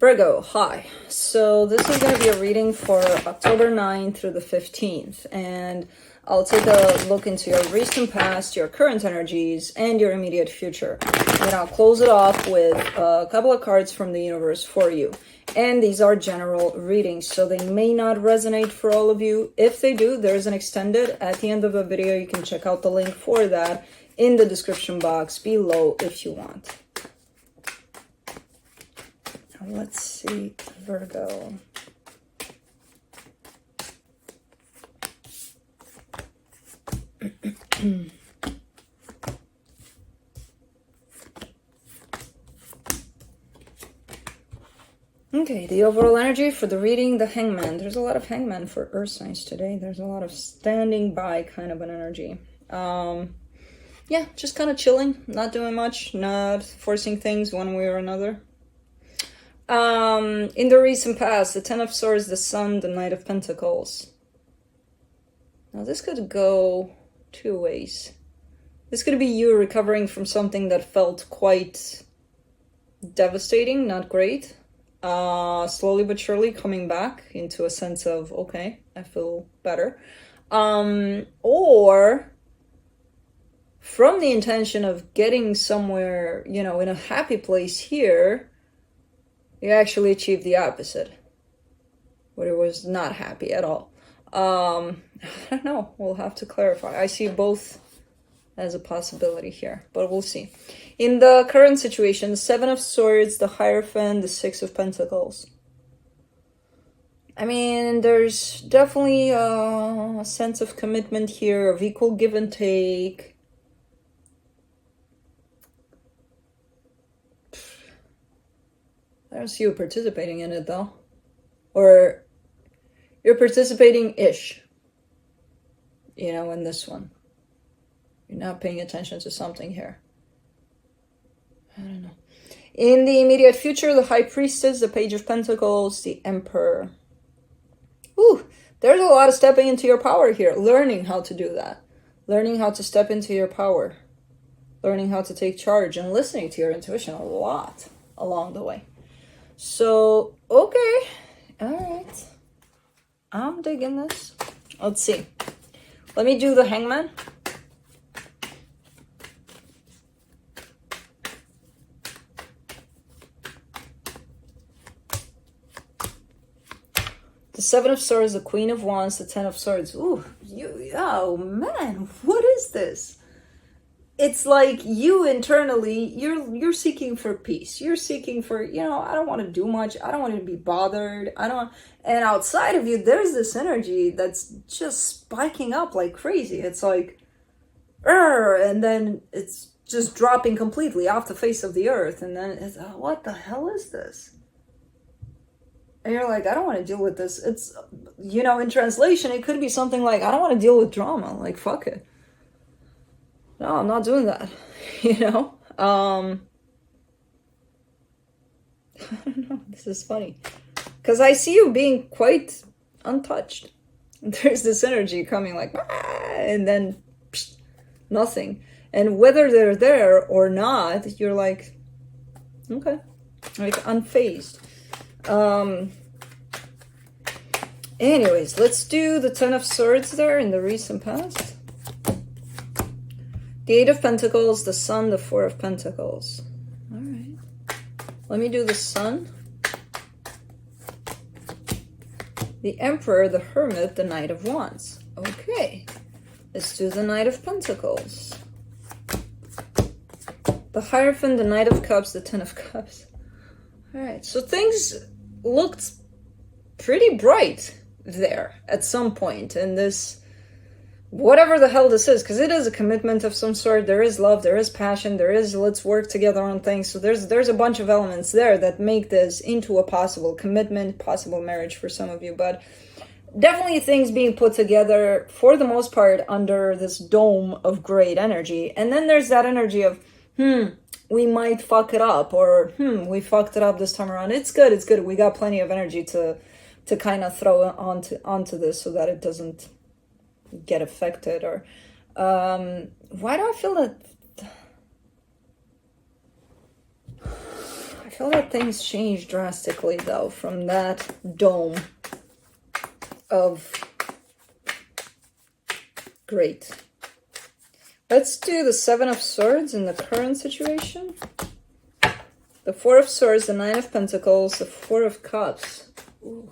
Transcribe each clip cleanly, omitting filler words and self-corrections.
Virgo, hi. So this is going to be a reading for October 9th through the 15th, and I'll take a look into your recent past, your current energies, and your immediate future. And I'll close it off with a couple of cards from the universe for you. And these are general readings, so they may not resonate for all of you. If they do, there's an extended at the end of the video. You can check out the link for that in the description box below if you want. Let's see, Virgo. Okay, the overall energy for the reading, the Hangman. There's a lot of Hangman for Earth signs today. There's a lot of standing by kind of an energy. Yeah, just kind of chilling, not doing much, not forcing things one way or another. In the recent past, the Ten of Swords, the Sun, the Knight of Pentacles. Now this could go two ways. This could be you recovering from something that felt quite devastating, not great. Slowly but surely coming back into a sense of, okay, I feel better. Or from the intention of getting somewhere, you know, in a happy place here, you actually achieved the opposite, where it was not happy at all. I don't know. We'll have to clarify. I see both as a possibility here, but we'll see. In the current situation, the Seven of Swords, the Hierophant, the Six of Pentacles. I mean, there's definitely a sense of commitment here, of equal give and take. I don't see you participating in it, though. Or you're participating-ish. You know, in this one. You're not paying attention to something here. I don't know. In the immediate future, the High Priestess, the Page of Pentacles, the Emperor. Ooh, there's a lot of stepping into your power here. Learning how to do that. Learning how to step into your power. Learning how to take charge and listening to your intuition a lot along the way. So, okay, all right, I'm digging this. Let's see. Let me do the Hangman. The Seven of Swords, the Queen of Wands, the Ten of Swords. Ooh, oh man, what is this? It's like you internally, you're seeking for peace. You're seeking for, you know, I don't want to do much. I don't want to be bothered. And outside of you, there's this energy that's just spiking up like crazy. It's like, and then it's just dropping completely off the face of the earth. And then it's, what the hell is this? And you're like, I don't want to deal with this. It's, you know, in translation, it could be something like, I don't want to deal with drama. Like, fuck it. No, I'm not doing that, you know? I don't know, this is funny. Because I see you being quite untouched. There's this energy coming like, and then psh, nothing. And whether they're there or not, you're like, okay, like unfazed. Anyways, let's do the Ten of Swords there in the recent past. The Eight of Pentacles, the Sun, the Four of Pentacles. All right. Let me do the Sun. The Emperor, the Hermit, the Knight of Wands. Okay. Let's do the Knight of Pentacles. The Hierophant, the Knight of Cups, the Ten of Cups. All right. So things looked pretty bright there at some point in this, whatever the hell this is, because it is a commitment of some sort. There is love, there is passion, there is let's work together on things. So there's a bunch of elements there that make this into a possible commitment, possible marriage for some of you. But definitely things being put together for the most part under this dome of great energy. And then there's that energy of, we might fuck it up, or we fucked it up this time around. It's good, it's good. We got plenty of energy to kind of throw onto this so that it doesn't get affected. Or why do I feel that feel that things change drastically, though, from that dome of great. Let's do the Seven of Swords in the current situation. The Four of Swords, the Nine of Pentacles, the Four of Cups. Ooh.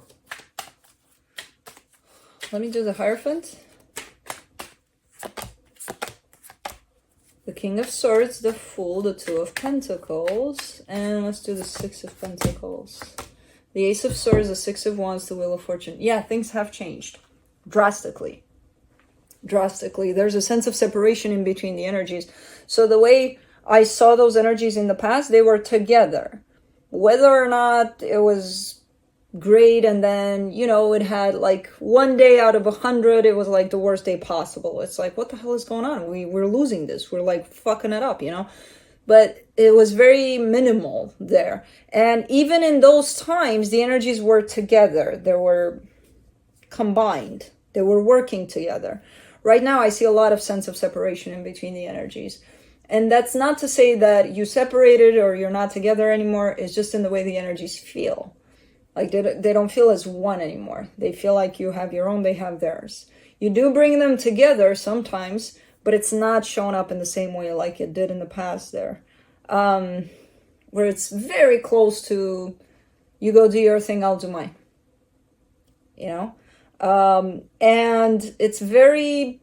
Let me do the Hierophant. The King of Swords, the Fool, the Two of Pentacles, and let's do the Six of Pentacles. The Ace of Swords, the Six of Wands, the Wheel of Fortune. Yeah, things have changed drastically. Drastically. There's a sense of separation in between the energies. So the way I saw those energies in the past, they were together. Whether or not it was great, and then, you know, it had like one day out of 100, it was like the worst day possible. It's like, what the hell is going on? We're losing this. We're like fucking it up, you know? But it was very minimal there. And even in those times, the energies were together. They were combined. They were working together. Right now, I see a lot of sense of separation in between the energies. And that's not to say that you separated or you're not together anymore. It's just in the way the energies feel. Like they don't feel as one anymore. They feel like you have your own, they have theirs. You do bring them together sometimes, but it's not showing up in the same way like it did in the past there. Where it's very close to, you go do your thing, I'll do mine. You know? And it's very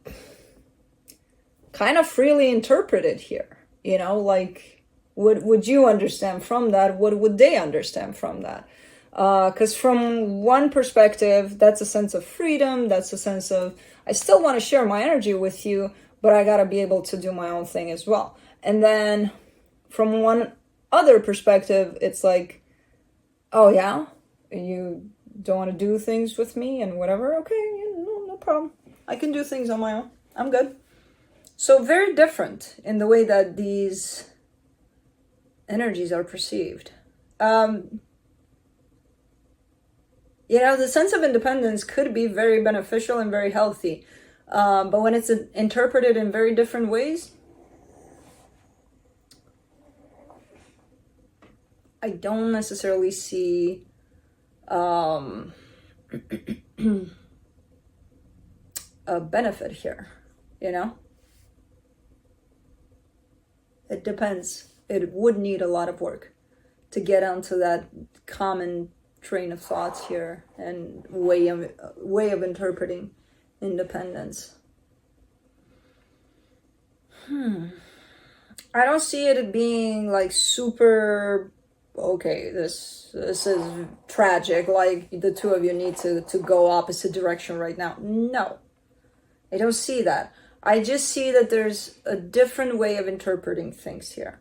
kind of freely interpreted here. You know, like, what would you understand from that? What would they understand from that? Because from one perspective, that's a sense of freedom. That's a sense of, I still want to share my energy with you, but I got to be able to do my own thing as well. And then from one other perspective, it's like, oh yeah, you don't want to do things with me and whatever. Okay, no problem. I can do things on my own. I'm good. So very different in the way that these energies are perceived. You know, the sense of independence could be very beneficial and very healthy. But when it's interpreted in very different ways, I don't necessarily see a benefit here, you know? It depends. It would need a lot of work to get onto that common train of thoughts here and way of interpreting independence. I don't see it being like super, okay, this is tragic, like the two of you need to go opposite direction right now. No, I don't see that. I just see that there's a different way of interpreting things here.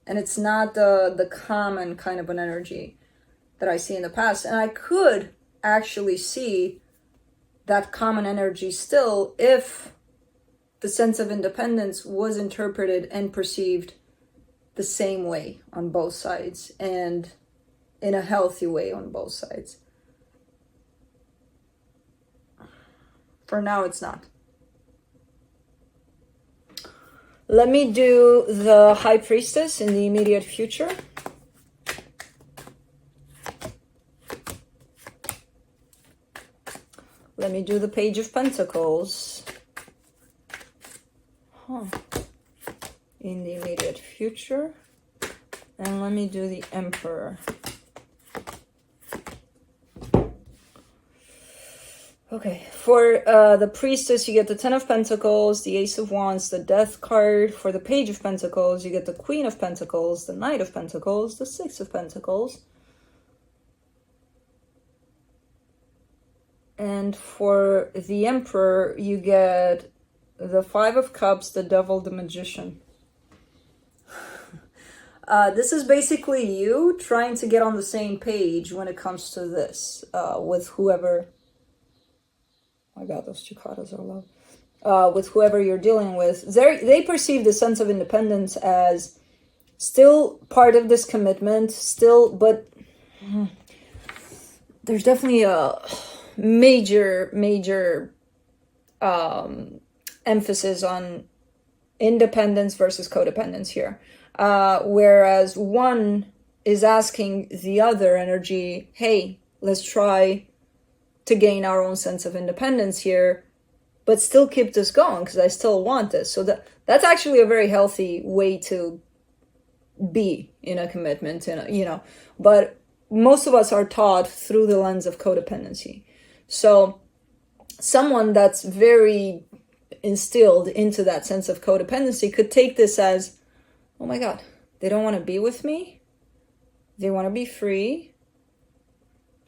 And it's not the common kind of an energy that I see in the past. And I could actually see that common energy still if the sense of independence was interpreted and perceived the same way on both sides and in a healthy way on both sides. For now, it's not. Let me do the High Priestess in the immediate future. Let me do the Page of Pentacles. In the immediate future. And let me do the Emperor. Okay, for the Priestess, you get the Ten of Pentacles, the Ace of Wands, the Death card. For the Page of Pentacles, you get the Queen of Pentacles, the Knight of Pentacles, the Six of Pentacles. And for the Emperor, you get the Five of Cups, the Devil, the Magician. This is basically you trying to get on the same page when it comes to this with whoever... Oh my God, those cicadas are loud. With whoever you're dealing with. They perceive the sense of independence as still part of this commitment, but there's definitely a major emphasis on independence versus codependence here. Whereas one is asking the other energy, hey, let's try to gain our own sense of independence here, but still keep this going because I still want this. So that's actually a very healthy way to be in a commitment, but most of us are taught through the lens of codependency. So someone that's very instilled into that sense of codependency could take this as, oh my God, they don't want to be with me. They want to be free.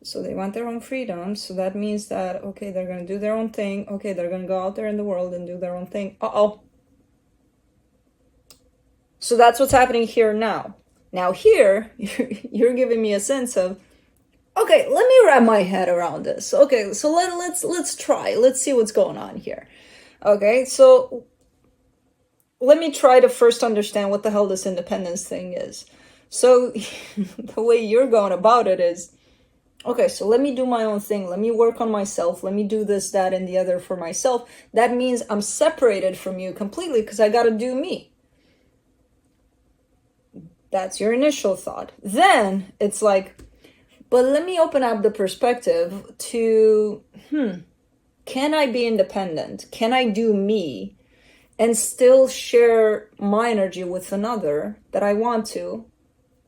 So they want their own freedom. So that means that, okay, they're going to do their own thing. Okay, they're going to go out there in the world and do their own thing. Uh-oh. So that's what's happening here now. Now here, you're giving me a sense of, okay, let me wrap my head around this. Okay, so let's try. Let's see what's going on here. Okay, so let me try to first understand what the hell this independence thing is. So the way you're going about it is, okay, so let me do my own thing. Let me work on myself. Let me do this, that, and the other for myself. That means I'm separated from you completely because I got to do me. That's your initial thought. Then it's like, but let me open up the perspective to, can I be independent? Can I do me and still share my energy with another that I want to?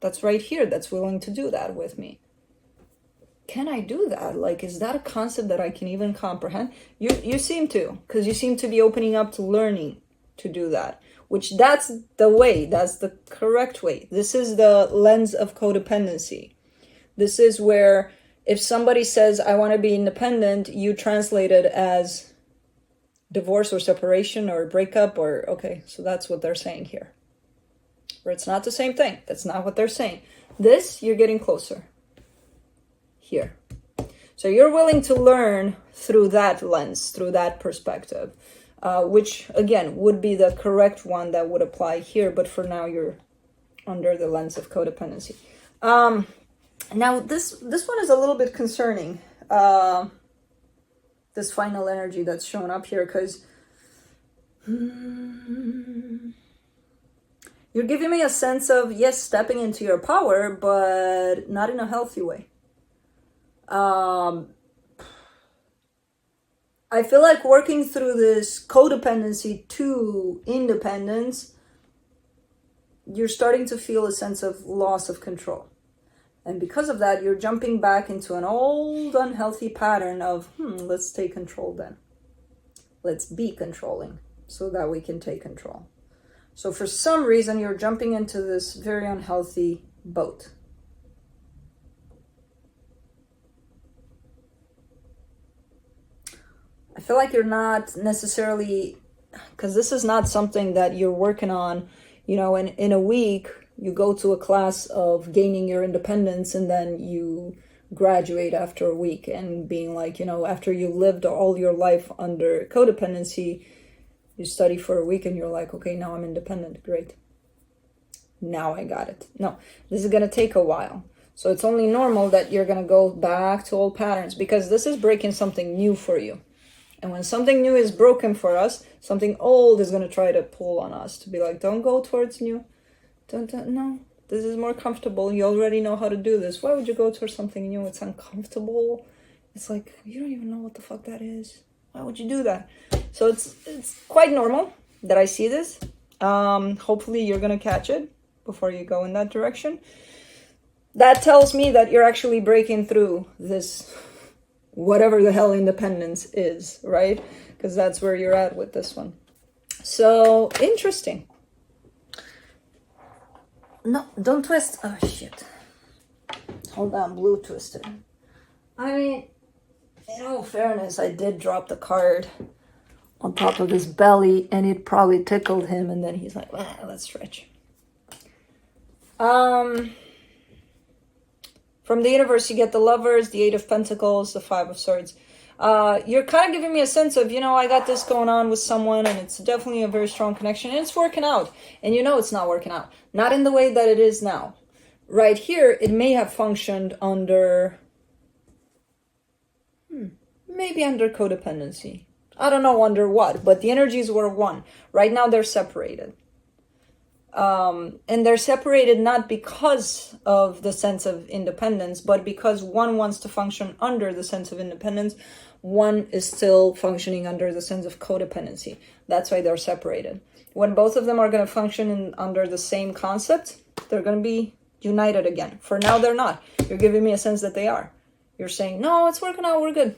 That's right here. That's willing to do that with me. Can I do that? Like, is that a concept that I can even comprehend? You seem to, because you seem to be opening up to learning to do that, which that's the way, that's the correct way. This is the lens of codependency. This is where if somebody says, I want to be independent, you translate it as divorce or separation or breakup or, okay, so that's what they're saying here. Or it's not the same thing. That's not what they're saying. This, you're getting closer. Here. So you're willing to learn through that lens, through that perspective, which again would be the correct one that would apply here, but for now you're under the lens of codependency. Now this one is a little bit concerning, this final energy that's shown up here, because you're giving me a sense of, yes, stepping into your power, but not in a healthy way. I feel like working through this codependency to independence, you're starting to feel a sense of loss of control. And because of that, you're jumping back into an old unhealthy pattern of, let's take control then. Let's be controlling so that we can take control. So for some reason, you're jumping into this very unhealthy boat. I feel like you're not necessarily, because this is not something that you're working on, in a week, you go to a class of gaining your independence and then you graduate after a week and being like, after you lived all your life under codependency, you study for a week and you're like, okay, now I'm independent. Great. Now I got it. No, this is going to take a while. So it's only normal that you're going to go back to old patterns because this is breaking something new for you. And when something new is broken for us, something old is going to try to pull on us to be like, don't go towards new. No, this is more comfortable. You already know how to do this. Why would you go towards something new? It's uncomfortable. It's like, you don't even know what the fuck that is. Why would you do that? So it's quite normal that I see this. Hopefully you're going to catch it before you go in that direction. That tells me that you're actually breaking through this whatever the hell independence is, right? Because that's where you're at with this one. So, interesting. No, don't twist. Oh, shit. Hold on, blue twisted. I mean, in all fairness, I did drop the card on top of his belly, and it probably tickled him, and then he's like, let's stretch. From the universe, you get the Lovers, the Eight of Pentacles, the Five of Swords. You're kind of giving me a sense of, I got this going on with someone and it's definitely a very strong connection and it's working out. And it's not working out. Not in the way that it is now. Right here, it may have functioned under, maybe under codependency. I don't know under what, but the energies were one. Right now, they're separated. And they're separated not because of the sense of independence, but because one wants to function under the sense of independence, one is still functioning under the sense of codependency. That's why they're separated. When both of them are going to function under the same concept, they're going to be united again. For now, they're not. You're giving me a sense that they are. You're saying, no, it's working out, we're good.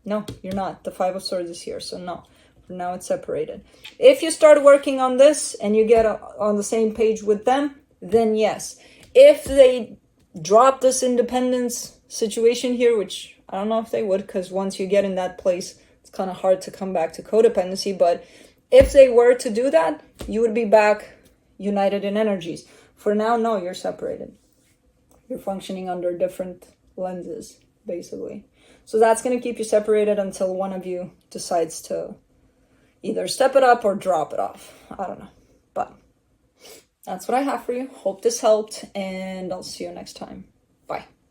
No, you're not. The Five of Swords is here, so no. For now, it's separated. If you start working on this and you get on the same page with them, then yes. If they drop this independence situation here, which I don't know if they would, because once you get in that place, it's kind of hard to come back to codependency. But if they were to do that, you would be back united in energies. For now, no, you're separated. You're functioning under different lenses, basically. So that's going to keep you separated until one of you decides to either step it up or drop it off. I don't know. But that's what I have for you. Hope this helped, and I'll see you next time. Bye.